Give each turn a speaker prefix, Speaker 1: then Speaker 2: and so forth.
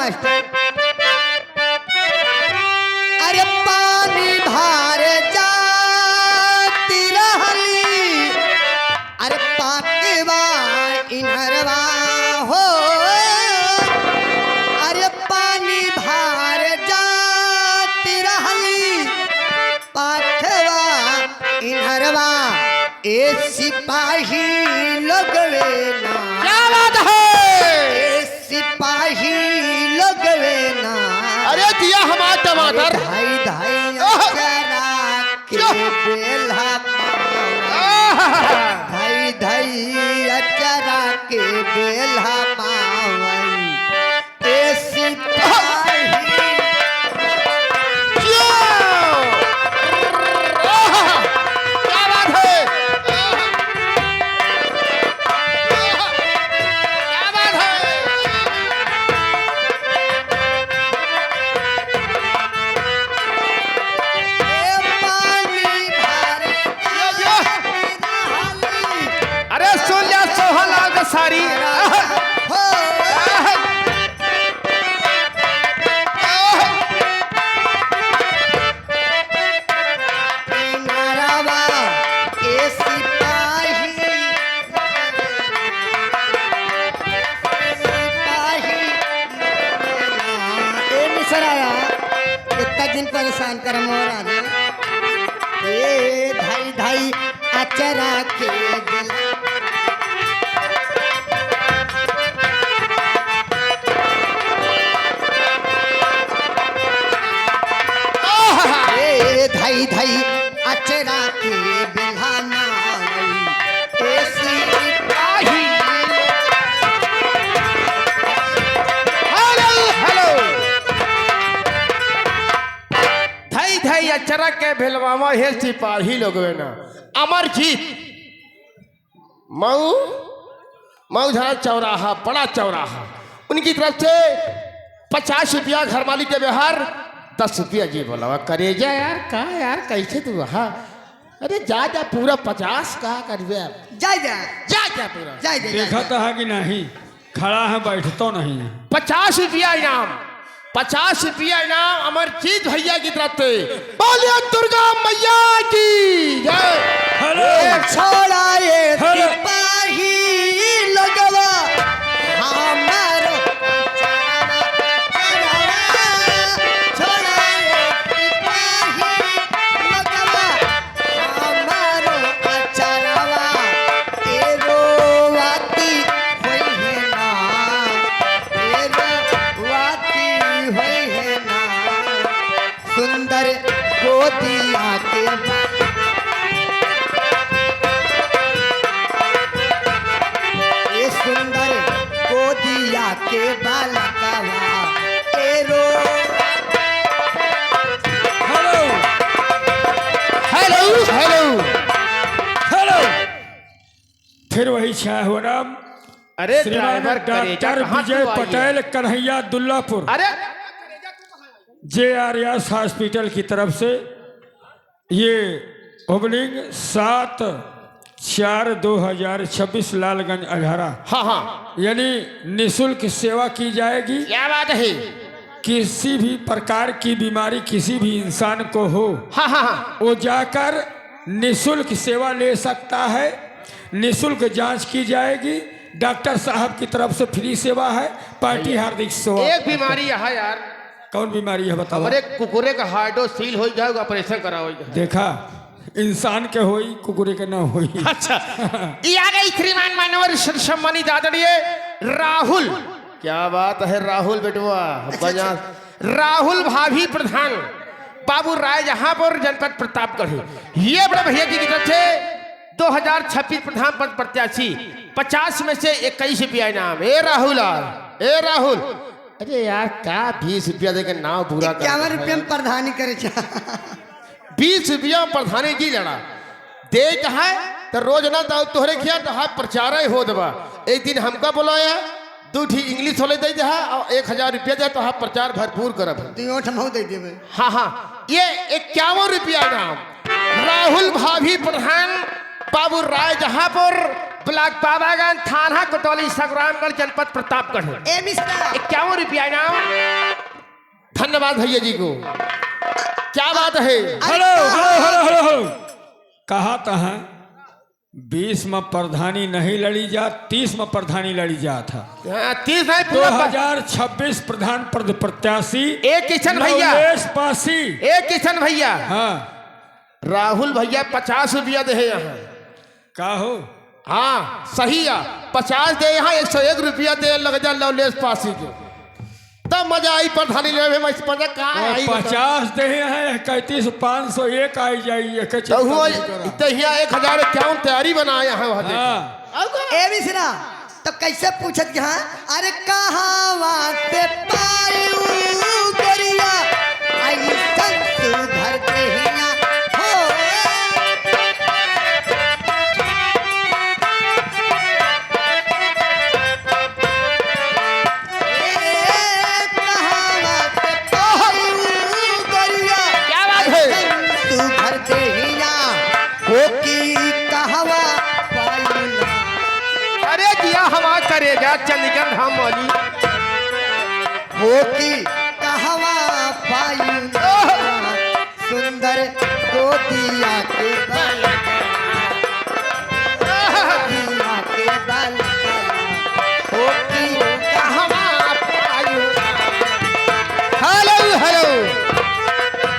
Speaker 1: Master. अरे पानी भार जाती रहली, अरे पाकेवा इनरवा हो। अरे पानी भार जाती रहली, पाकेवा इनरवा ए सिपाही लगवे ना।
Speaker 2: क्या बात है?
Speaker 1: सिपाही लगवे ना।
Speaker 2: अरे दिया हमारा टमाटर।
Speaker 1: धाई धाई अचरा के बेला धाई धाई अचरा के बेला मावन ए सिपाही।
Speaker 2: क्या बात है? क्या बात है? अरे सुन लिया सोहन लाल का सारी।
Speaker 1: इतना दिन परेशान कर मोरा ए धाई धाई अचरा के बेला। धाई धाई अचरा के बेलाना ऐसी सिपाही।
Speaker 2: Hello hello. धई धई अचरा के भेलवामा हे सिपाही लोग ना। अमरजीत मऊ मऊ झरा चौराहा, बड़ा चौराहा, उनकी तरफ से 50 रुपया घर मालिक के व्यवहार, 10 रुपया जी बोला करे जा यार। कहा यार कैसे तू वहाँ? अरे जा जा पूरा 50 कहा कर
Speaker 1: जा जा
Speaker 2: जा जा पूरा
Speaker 1: जा जा
Speaker 3: देखा तो है कि नहीं, खड़ा है बैठता नहीं।
Speaker 2: 50 रुपया इनाम, 50 रुपया इनाम अमरजीत भैया की तरफ से। बोलिए दुर्गा मैया की जय।
Speaker 3: हेलो
Speaker 1: छोड़ा ये
Speaker 3: हेलो।
Speaker 1: सिपाही लगवा हमारो छोड़ा ये सिपाही लगवा हमारो अचरवा एरो वाती होई है ना, एरो वाती होई है ना। सुंदर गोदिया के सुंदर गोदिया के बालकवा एरो।
Speaker 3: Hello
Speaker 2: hello hello.
Speaker 3: हेलो। फिर वही छाया हुआ नाम
Speaker 2: अरे
Speaker 3: श्रीमान
Speaker 2: ड्राइवर
Speaker 3: डॉक्टर विजय पटेल कन्हैया दुल्लापुर
Speaker 2: अरे
Speaker 3: JRS हॉस्पिटल की तरफ से ये ओपनिंग 7/4/2026 लालगंज अल्हरा,
Speaker 2: हाँ हाँ
Speaker 3: यानी निःशुल्क सेवा की जाएगी।
Speaker 2: क्या बात है?
Speaker 3: किसी भी प्रकार की बीमारी किसी भी इंसान को हो,
Speaker 2: हाँ हाँ हाँ।
Speaker 3: वो जाकर निःशुल्क सेवा ले सकता है। निःशुल्क जांच की जाएगी। डॉक्टर साहब की तरफ से फ्री सेवा है। पार्टी हार्दिक स्वागत।
Speaker 2: एक बीमारी है यार।
Speaker 3: कौन बीमारी है बताओ?
Speaker 2: हमारे कुकुरे का हार्डो सील हो जाएगा, ऑपरेशन कराओ।
Speaker 3: देखा, इंसान के होई कुकुरे के ना होई।
Speaker 2: अच्छा ये आ गई श्रीमान मानवर सम्मानित आदरणीय राहुल। क्या बात है राहुल बेटवा बजा। राहुल भाभी प्रधान बाबू राय जहांपुर जनपद प्रतापगढ़। ये बड़े भैया की तरफ से 2026 प्रधान पद प्रत्याशी 50 में से 21 रुपया इनाम। ए राहुल ए राहुल। अरे यार का 20 रुपया देकर नाव पूरा
Speaker 1: 51 रुपया में प्रधानी करे
Speaker 2: 20 रुपया प्रधानी की लड़ा दे है तो रोज ना तोहरे खिया तो हाँ प्रचार हो दबा। एक दिन हमका बुलाया, दूठी इंग्लिश होले दे दे और 1000 रुपया दे तो हाँ प्रचार भरपूर करब।
Speaker 1: दे देवे।
Speaker 2: हाँ हाँ ये 51 रुपया नाम राहुल भाभी प्रधान बाबू राय जहांपुर ब्लॉक बाबागंज, थाना कोतवाली, संग्रामगढ़, जनपद प्रतापगढ़।
Speaker 1: ए मिश्रा
Speaker 2: 51 रुपया इनाम। धन्यवाद भैया जी को। क्या बात है?
Speaker 3: Hello hello hello hello hello, कहा था 20 में प्रधानी नहीं लड़ी जा, 30 में प्रधानी लड़ी जा था।
Speaker 2: 30 है पूरा।
Speaker 3: 2026 प्रधान पद प्रत्याशी
Speaker 2: एक किशन भैया,
Speaker 3: नवलेश पासी।
Speaker 2: एक किशन भैया,
Speaker 3: हाँ
Speaker 2: राहुल भैया 50 रुपया दे यहाँ।
Speaker 3: का हो?
Speaker 2: हाँ सही है, 50 दे यहाँ, 101 रुपया दे लग जा लवलेश पासी के। तब मजा आई प्रधानी लेवे में। मजा कहाँ आई?
Speaker 3: 50 दे हैं, 31 501 आई जाइए।
Speaker 2: तो हुआ तो यहाँ 1051 तैयारी बनाए हैं वहाँ दे।
Speaker 1: ए मिश्रा तो कैसे पूछत यहाँ? अरे कहाँ पे पायू गोरिया आई सुधर के हिया हो।
Speaker 2: अरे दिया हवा करेगा चंडीगढ़ हम वाली
Speaker 1: हो की